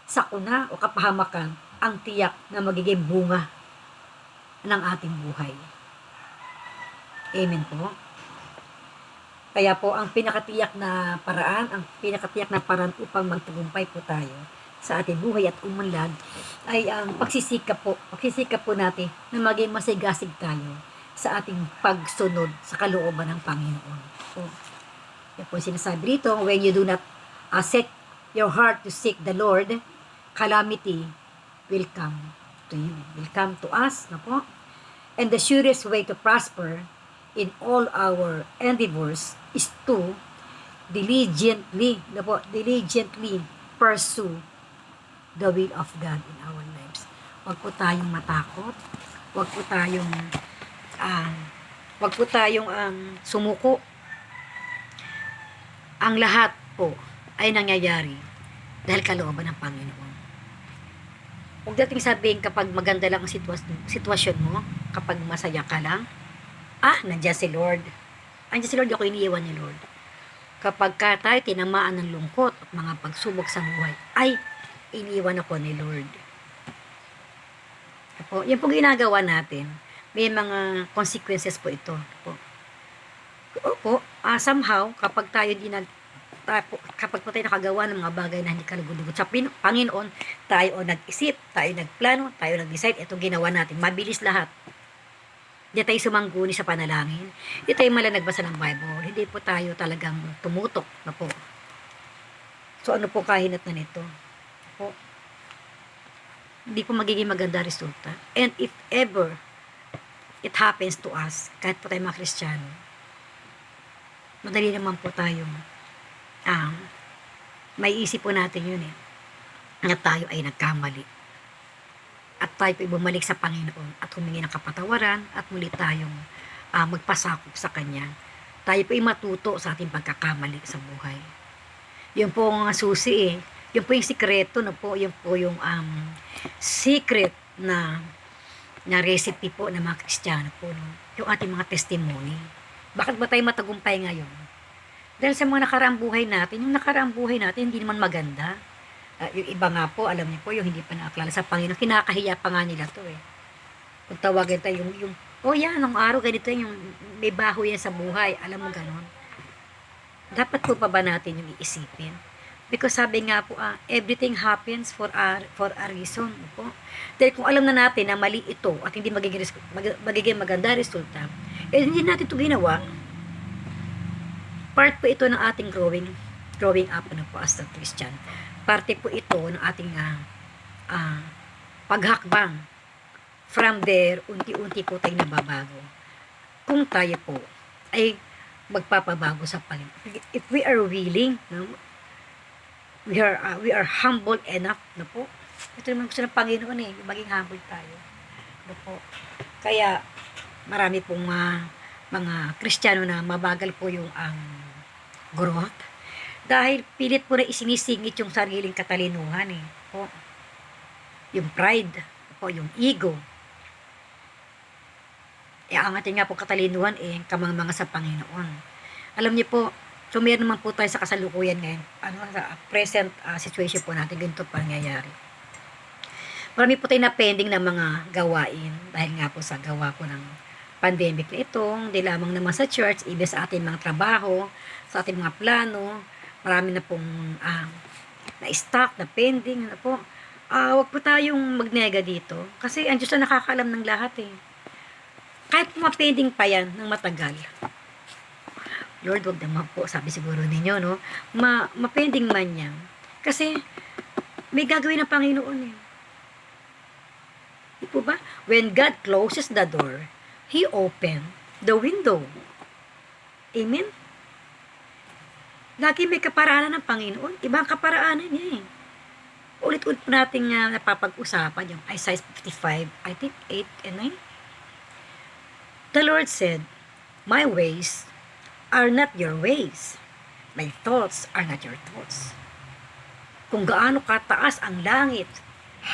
sakuna o kapahamakan ang tiyak na magiging bunga ng ating buhay. Amen po. Kaya po, ang pinakatiyak na paraan upang magtagumpay po tayo sa ating buhay at umunlad ay ang pagsisikap po natin na maging masigasig tayo sa ating pagsunod sa kalooban ng Panginoon. So, yan po sinasabi rito, when you do not set your heart to seek the Lord, calamity will come to you, will come to us, na po. And the surest way to prosper in all our endeavors is to diligently pursue the will of God in our lives. Huwag po tayong matakot, huwag po tayong sumuko. Ang lahat po ay nangyayari dahil kalooban ng Panginoon. Huwag dating sabihin kapag maganda lang ang sitwasyon mo, kapag masaya ka lang, nandiyan si Lord. Andiyan si Lord, ako iniiwan ni Lord. Kapag tayo tinamaan ng lungkot at mga pagsubok sa buhay, ay iniiwan ako ni Lord. Yan po ginagawa natin. May mga consequences po ito. Somehow, kapag tayo kapag tayo nakagawa ng mga bagay na hindi kalugod-lugod sa Panginoon, tayo nag-isip, tayo nagplano, tayo nag-decide, ito ginawa natin. Mabilis lahat. Hindi tayo sumangguni sa panalangin. Hindi tayo nagbasa ng Bible. Hindi po tayo talagang tumutok na po. So ano po kahinat na nito? Hindi po magiging maganda resulta. And if ever it happens to us, kahit po tayo mga Kristiyano, madali naman po tayong may isip po natin yun na tayo ay nagkamali. At tayo po bumalik sa Panginoon at humingi ng kapatawaran at muli tayong magpasakop sa Kanya. Tayo po ay matuto sa ating pagkakamali sa buhay. Yun po ang susi Yun po yung sikreto na po. Yun po yung secret na recipe po ng mga Kristiyano po. No? Yung ating mga testimony. Bakit ba tayo matagumpay ngayon? Dahil sa mga nakaraang buhay natin, yung nakaraang buhay natin hindi naman maganda. Yung iba nga po, alam niyo po, yung hindi pa nakakilala sa Panginoon, kinakahiya pa nga nila to Kung tawagin tayo yan, nung araw ganito yung may baho yan sa buhay, alam mo ganon. Dapat po pa ba natin yung iisipin? Because sabi nga po, everything happens for a reason po. Dahil kung alam na natin na mali ito at hindi magiging maganda resulta, hindi natin ito ginawa, part po ito ng ating growing up po as a Christian. Parte po ito ng ating paghakbang. From there, unti-unti po tayo nababago. Kung tayo po ay magpapabago sa Panginoon. If we are willing, no, we are humble enough na po. Ito naman gusto ng Panginoon maging humble tayo. No po. Kaya marami pong mga Kristiyano na mabagal po yung growth. Dahil pilit po na isinisingit yung sariling katalinuhan po. Yung pride po, yung ego. Ang ating nga po katalinuhan kamang-mga sa Panginoon. Alam niyo po, so meron naman po tayo sa kasalukuyan ngayon. Sa present situation po natin, ganito pa nangyayari. Marami po tayo na pending na mga gawain dahil nga po sa gawa po ng pandemic na itong, di lamang naman sa church, iba sa ating mga trabaho, sa ating mga plano, marami na pong na-stock, na pending, na po. Huwag po tayong magnega dito. Kasi ang Diyos na nakakaalam ng lahat Kahit mapending pa yan ng matagal. Lord, wag naman po, sabi siguro ninyo, no? Mapending man yan. Kasi may gagawin ng Panginoon Di po ba? When God closes the door, He opened the window. Amen? Lagi may kaparaanan ng Panginoon. Ibang kaparaanan niya eh. Ulit-ulit po natin nga napapag-usapan yung Isaiah 55, I think 8 and 9. The Lord said, my ways are not your ways. My thoughts are not your thoughts. Kung gaano kataas ang langit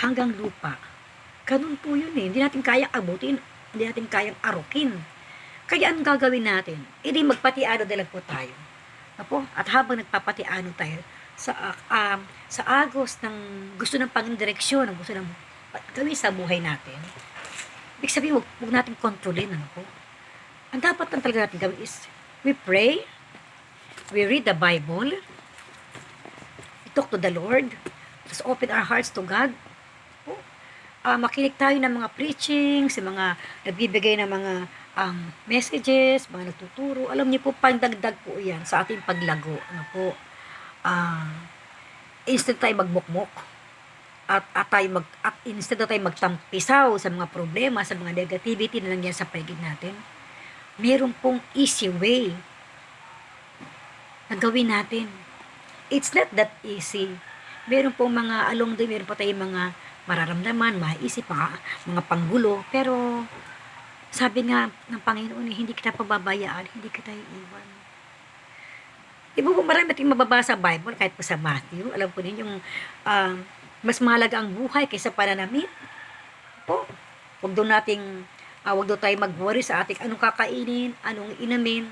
hanggang lupa, ganun po yun eh. Hindi natin kayang abutin, hindi natin kayang arukin. Kaya ang gagawin natin, edi magpatiano na lang po tayo. Apo? At habang nagpapatiano tayo sa agos ng gusto ng Panginoon direksyon, ng gusto ng gawin sa buhay natin, ibig sabihin, huwag natin kontrolin. Ano po? Ang dapat lang talaga natin gawin is, we pray, we read the Bible, we talk to the Lord, just open our hearts to God. Makinig tayo ng mga preaching, sa mga nagbibigay ng mga messages, mga nagtuturo. Alam niyo po, pandagdag po yan sa ating paglago. Ano po? Instead tayo magmukmok at instead tayo magtampisaw sa mga problema, sa mga negativity na nangyayari sa paligid natin, meron pong easy way na gawin natin. It's not that easy. Meron pong mga along the way, meron po tayong mga mararamdaman, maisip, mga panggulo, pero sabi nga ng Panginoon, hindi kita pababayaan, hindi kita iiwan. Iba po marami natin mababasa sa Bible, kahit po sa Matthew, alam po din yung mas mahalaga ang buhay kaysa pananamit. Po, huwag daw tayo mag-worry sa ating anong kakainin, anong inamin.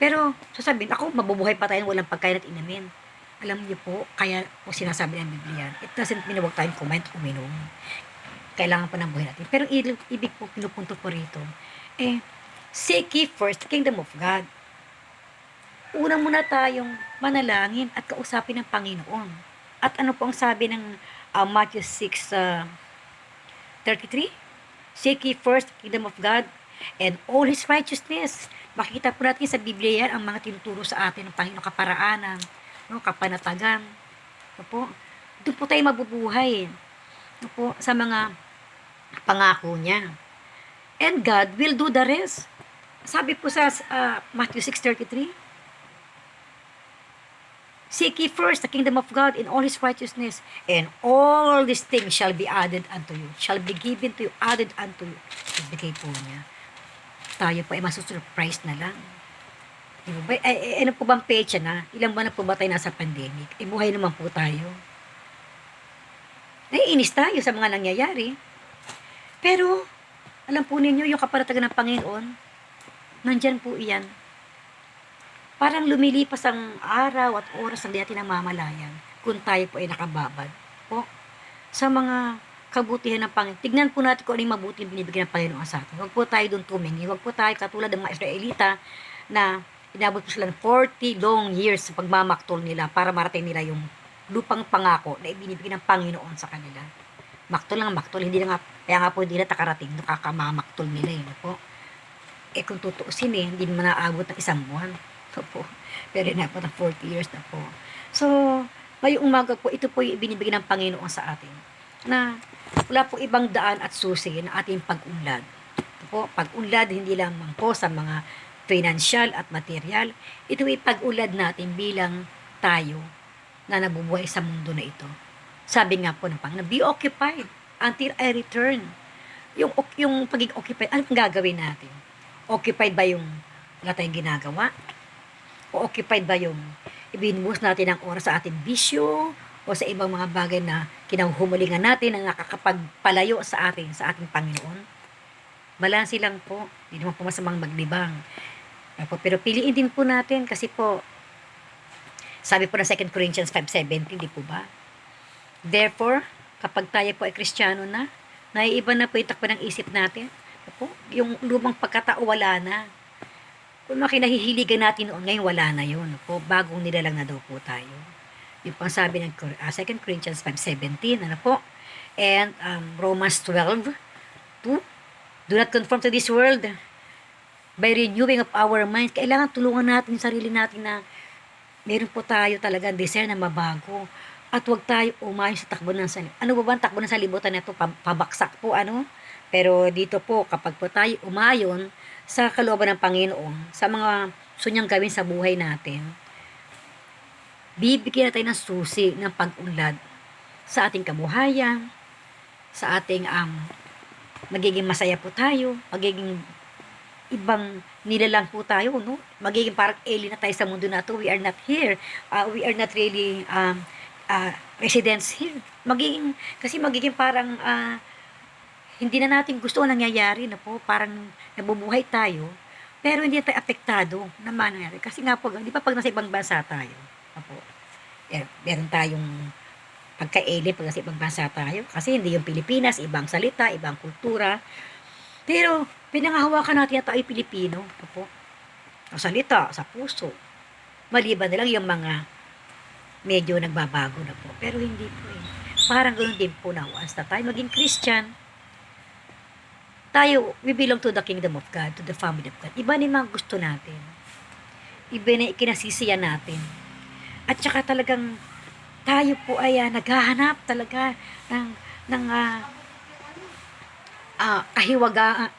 Pero, sasabihin, ako, mabubuhay pa tayo walang pagkain at inamin. Alam niyo po, kaya po sinasabi ng Biblia, it doesn't mean huwag tayong kumain at uminom. Kailangan pa ng buhay natin. Pero ibig po, pinupunto po rito, seek ye first the kingdom of God. Unang muna tayong manalangin at kausapin ng Panginoon. At ano po ang sabi ng Matthew 6:33? Seek ye first the kingdom of God and all His righteousness. Makikita po natin sa Biblia yan ang mga tinuturo sa atin ng Panginoon, kaparaanan, no, kapanatagan. No po? Doon po tayo mabubuhay. No po? Sa mga pangako niya. And God will do the rest. Sabi po sa Matthew 6:33, seek ye first the kingdom of God in all His righteousness, and all these things shall be added unto you. Shall be given to you, added unto you. Ibigay po niya. Tayo po ay masusurprise na lang. Diba? Ano po bang pecha na? Ilang buwan na po ba tayo nasa pandemic? Buhay naman po tayo. Naiinis tayo sa mga nangyayari. Pero, alam po ninyo, yung kaparatagan ng Panginoon, nandyan po iyan. Parang lumilipas ang araw at oras na di natin namamalayan kung tayo po ay nakababad po sa mga kabutihan ng Panginoon. Tignan po natin kung ano yung mabuti binibigyan ng Panginoon sa atin. Huwag po tayo doon tumingi. Huwag po tayo katulad ng mga Israelita na inabot po sila ng 40 long years sa pagmamaktol nila para marating nila yung lupang pangako na ibinibigay ng Panginoon sa kanila. Maktol lang maktol. Hindi na nga, kaya nga po hindi na takarating. Nakakamaktol nila yun po. Kung tutuusin hindi naman naabot ng isang buwan. Po. Pero na po ng 40 years na po. So, ngayong umaga po, ito po yung ibinibigay ng Panginoon sa atin. Na wala po ibang daan at susi na ating pag-unlad. Ito po, pag-unlad hindi lamang po sa mga financial at material. Ito ay pag-unlad natin bilang tayo na nabubuhay sa mundo na ito. Sabi nga po ng Panginoon, be occupied until I return. Yung pagiging occupied, anong gagawin natin? Occupied ba yung wala tayong ginagawa? O occupied ba yung ibinuhos natin ang oras sa ating bisyo o sa ibang mga bagay na kinahuhumalingan natin na nakakapagpalayo sa ating Panginoon? Balanse lang po. Hindi naman po masamang maglibang. Pero piliin din po natin kasi po, sabi po ng 2 Corinthians 5:17, di po ba? Therefore, kapag tayo po ay Kristiyano na, naiiba na po yung takbo ng isip natin. Yung lumang pagkatao wala na. Kung makinahihiligan natin noon, ngayon wala na yun. Po, bagong nilalang na daw po tayo. Yung pang sabi ng 2 Corinthians 5:17, ano po? And Romans 12:2, do not conform to this world by renewing of our minds. Kailangan tulungan natin yung sarili natin na meron po tayo talaga desire na mabago. At huwag tayo umayon sa takbo ng salibutan. Ano ba ang takbo ng salibutan na ito? Pabaksak po, ano? Pero dito po, kapag po tayo umayon sa kalooban ng Panginoon, sa mga sunyang gawin sa buhay natin, Bibigyan natin ng susi ng pag-unlad sa ating kabuhayan, sa ating magiging masaya po tayo, magiging ibang nilalang po tayo, no? Magiging parang alien na tayo sa mundo na to. We are not here. We are not really residents here. Kasi magiging parang hindi na natin gusto ang nangyayari na po. Parang nabubuhay tayo, pero hindi tayo apektado na mangyayari. Kasi nga po, di ba pag nasa ibang bansa tayo, po, meron tayong pagka-alien pag nasa ibang bansa tayo. Kasi hindi yung Pilipinas, ibang salita, ibang kultura. Pero, pinangahawakan natin na tayo Pilipino. Po, sa salita, sa puso. Maliban na lang yung mga medyo nagbabago na po. Pero hindi po eh. Parang ganoon din po na once na tayo maging Christian, tayo, we belong to the kingdom of God, to the family of God. Iba na yung mga gusto natin. Iba na ikinasisiyan natin. At saka talagang tayo po ay naghahanap talaga ng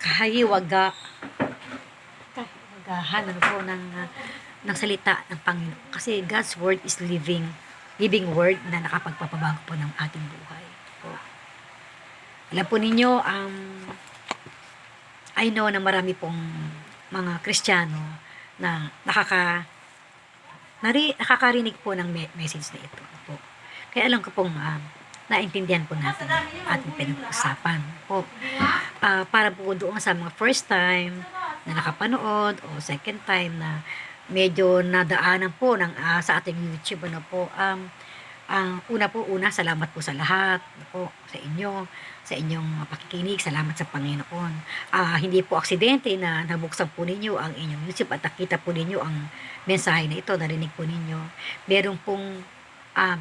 kahawagahan ano po ng salita ng Panginoon. Kasi God's word is living word na nakapagpapabago po ng ating buhay. Po. Alam po ninyo, I know na marami pong mga Kristiyano na nakakarinig po ng message na ito po. Kaya alam ko pong naintindihan po natin ating pinag-uusapan po. Para po doon sa mga first time na nakapanood o second time na medyo nadaanan po sa ating YouTube ano po. Una, salamat po sa lahat po, sa inyo, sa inyong pakikinig. Salamat sa Panginoon. Hindi po aksidente na nabuksan po ninyo ang inyong YouTube at nakita po ninyo ang mensahe na ito, narinig po ninyo. Meron pong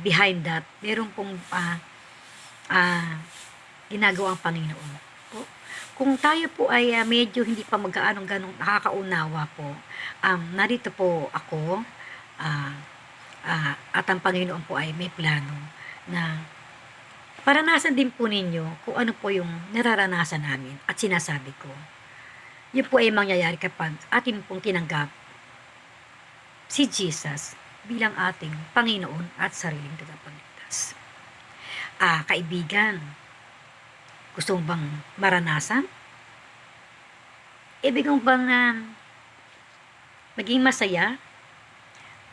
behind that, meron pong ginagawa ang Panginoon po. Kung tayo po ay medyo hindi pa ganong nakakaunawa po, narito po ako, at ang Panginoon po ay may plano na paranasan din po ninyo kung ano po yung nararanasan namin at sinasabi ko. Yun po ay mangyayari kapag atin pong tinanggap si Jesus bilang ating Panginoon at sariling tagapagligtas. Kaibigan, gusto mo bang maranasan? Ibig mo bang maging masaya?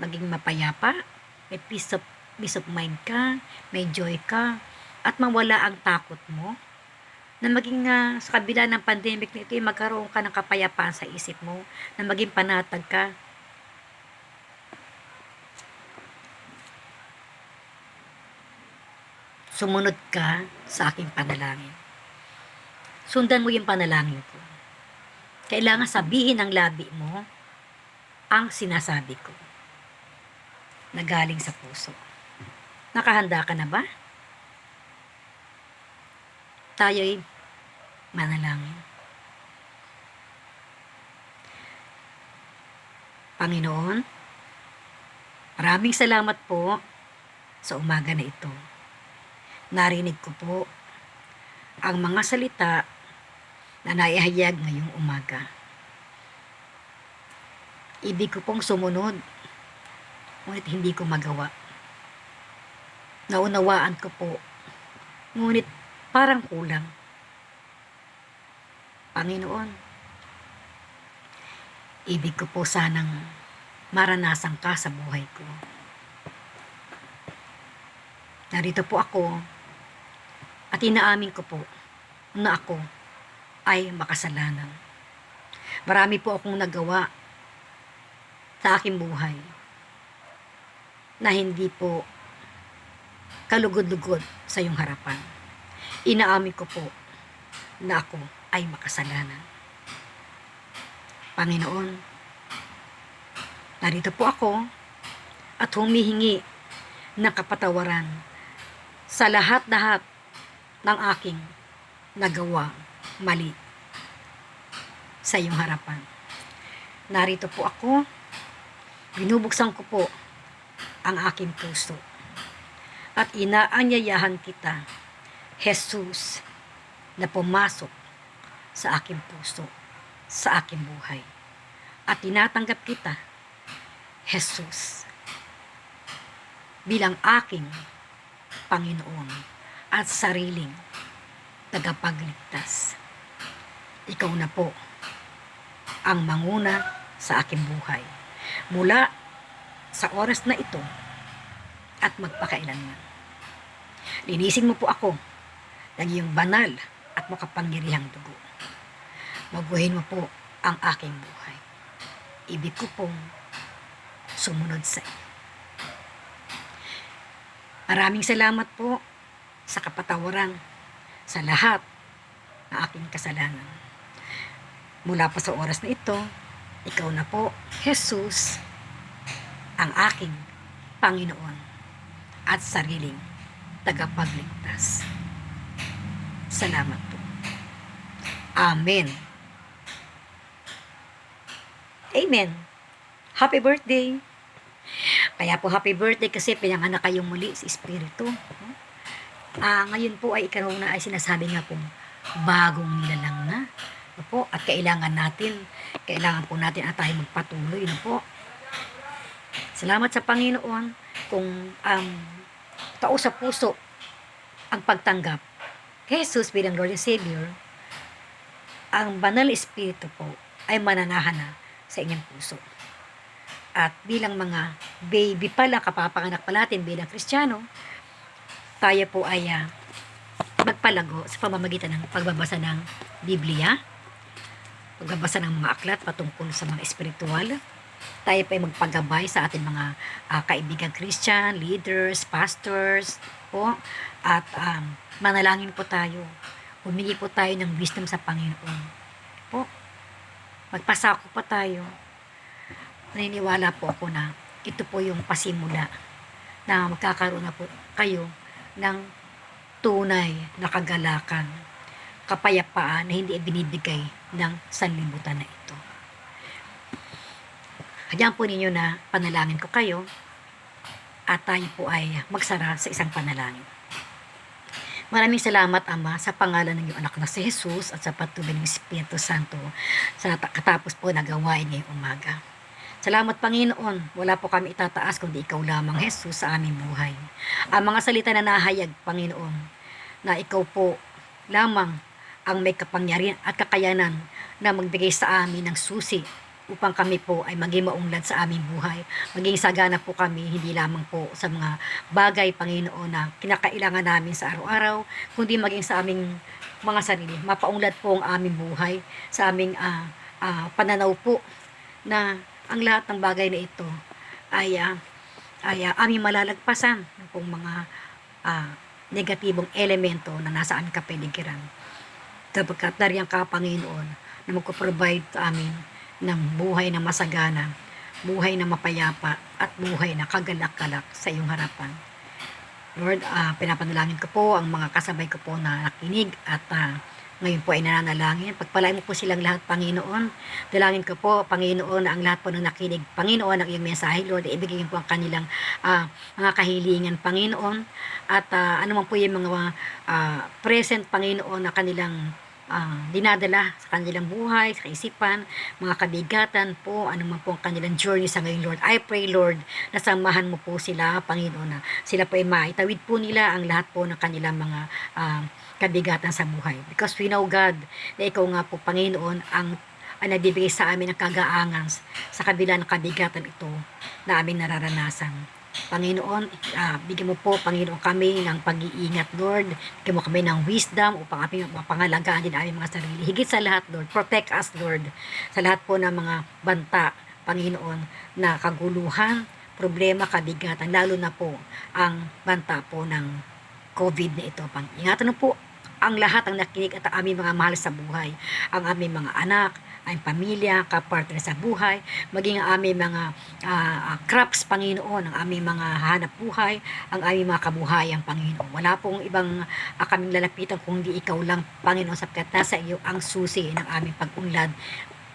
Maging mapayapa, may peace of mind ka, may joy ka, at mawala ang takot mo, na maging sa kabila ng pandemic na ito, magkaroon ka ng kapayapaan sa isip mo, na maging panatag ka. Sumunod ka sa aking panalangin. Sundan mo yung panalangin ko. Kailangan sabihin ng labi mo ang sinasabi ko na galing sa puso. Nakahanda ka na ba? Tayo'y manalangin. Panginoon, maraming salamat po sa umaga na ito. Narinig ko po ang mga salita na naihayag ngayong umaga. Ibig ko pong sumunod, ngunit hindi ko magawa. Naunawaan ko po, ngunit parang kulang. Panginoon, ibig ko po sanang maranasan ka sa buhay ko. Narito po ako at inaamin ko po na ako ay makasalanan. Marami po akong nagawa sa aking buhay na hindi po kalugod-lugod sa iyong harapan. Inaamin ko po na ako ay makasalanan. Panginoon, narito po ako at humihingi ng kapatawaran sa lahat-lahat ng aking nagawa mali sa iyong harapan. Narito po ako, binubuksan ko po ang aking puso at inaanyayahan kita, Jesus, na pumasok sa aking puso, sa aking buhay. At tinatanggap kita, Jesus, bilang aking Panginoon at sariling tagapagligtas. Ikaw na po ang manguna sa aking buhay mula sa oras na ito at magpakailanman. Linisin mo po ako ng iyong banal at makapangyarihang dugo. Mabuhin mo po ang aking buhay. Ibig ko pong sumunod sa iyo. Maraming salamat po sa kapatawaran sa lahat ng aking kasalanan. Mula pa sa oras na ito, ikaw na po, Jesus, ang aking Panginoon at sariling tagapagligtas. Salamat po. Amen. Amen. Happy birthday. Kaya po happy birthday kasi pinanganak kayong muli sa Espiritu. Ngayon po ay ikaw na ay sinasabi nga po bagong nilalang na. Po, at kailangan po natin at tayo magpatuloy na po. Salamat sa Panginoon kung tao sa puso ang pagtanggap kay Jesus bilang Lord and Savior, ang banal Espiritu po ay mananahan na sa inyong puso. At bilang mga baby pa lang, kapapanganak pa natin bilang Kristiyano, tayo po ay magpalago sa pamamagitan ng pagbabasa ng Biblia, pagbabasa ng mga aklat patungkol sa mga espiritual. Tayo pa ay magpagabay sa ating mga kaibigan Christian, leaders, pastors po, at manalangin po tayo. Humingi po tayo ng wisdom sa Panginoon po. Magpasako pa tayo. Naniniwala po ako na ito po yung pasimula na magkakaroon na po kayo ng tunay na kagalakan, kapayapaan na hindi ibinibigay ng sanlibutan na ito. Hayaan po ninyo na panalangin ko kayo at tayo po ay magsara sa isang panalangin. Maraming salamat, Ama, sa pangalan ng iyong anak na si Jesus at sa patuloy ng Espiritu Santo sa katapos po na gawain ngayong umaga. Salamat, Panginoon. Wala po kami itataas kundi ikaw lamang, Jesus, sa aming buhay. Ang mga salita na nahayag, Panginoon, na ikaw po lamang ang may kapangyarihan at kakayanan na magbigay sa amin ng susi upang kami po ay maging maunlad sa aming buhay. Maging sagana po kami, hindi lamang po sa mga bagay, Panginoon, na kinakailangan namin sa araw-araw, kundi maging sa aming mga sarili. Mapaunlad po ang aming buhay, sa aming pananaw po na ang lahat ng bagay na ito ay aming malalagpasan kung mga negatibong elemento na nasa aming kapaligiran. Sapagkat dariyang ka, Panginoon, na magpo-provide sa amin ng buhay na masagana, buhay na mapayapa, at buhay na kagalak-galak sa iyong harapan. Lord, pinapanalangin ko po ang mga kasabay ko po na nakinig at ngayon po ay nananalangin. Pagpalain mo po silang lahat, Panginoon. Dalangin ko po, Panginoon, na ang lahat po ng nakinig, Panginoon, ang iyong mensahe, Lord, ibigay po ang kanilang mga kahilingan, Panginoon. At ano man po yung mga present, Panginoon, na kanilang dinadala sa kanilang buhay, sa kaisipan, mga kabigatan po, ano man po ang kanilang journey sa ngayon, Lord. I pray, Lord, na samahan mo po sila, Panginoon, na sila po ay maitawid po nila ang lahat po ng kanilang mga kabigatan sa buhay. Because we know, God, na ikaw nga po, Panginoon, ang nagbibigay sa amin ng kagaangan sa kabila ng kabigatan ito na aming nararanasan. Panginoon, bigyan mo po, Panginoon, kami ng pag-iingat, Lord. Bigyan mo kami ng wisdom upang aming mapangalagaan din aming mga sarili. Higit sa lahat, Lord, protect us, Lord, sa lahat po ng mga banta, Panginoon, na kaguluhan, problema, kabigatan, lalo na po ang banta po ng COVID na ito. Ingatan na po ang lahat ang nakinig at ang aming mga mahal sa buhay, ang aming mga anak, ang pamilya, kapartner sa buhay, maging ang aming mga crops, Panginoon, ang aming mga hanap buhay, ang aming mga kabuhayan, Panginoon. Wala pong ibang kaming lalapitan kung hindi ikaw lang, Panginoon, sapagkat nasa iyo ang susi ng aming pag-unlad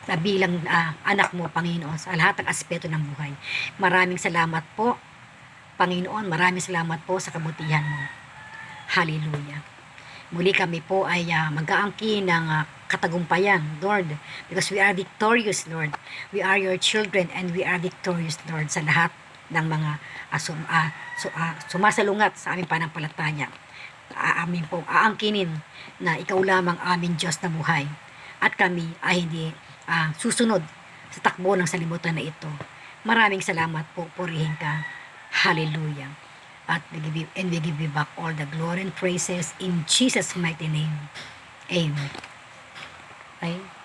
na bilang anak mo, Panginoon, sa lahat ng aspeto ng buhay. Maraming salamat po, Panginoon. Maraming salamat po sa kabutihan mo. Hallelujah. Muli kami po ay mag-aangkin ng katagumpayan, Lord, because we are victorious, Lord. We are your children and we are victorious, Lord, sa lahat ng mga sumasalungat sa aming panampalataya. Amin pong aangkinin na ikaw lamang aming Diyos na buhay at kami ay hindi susunod sa takbo ng salimutan na ito. Maraming salamat po, purihin ka. Hallelujah. And we give you back all the glory and praises in Jesus' mighty name. Amen. Okay?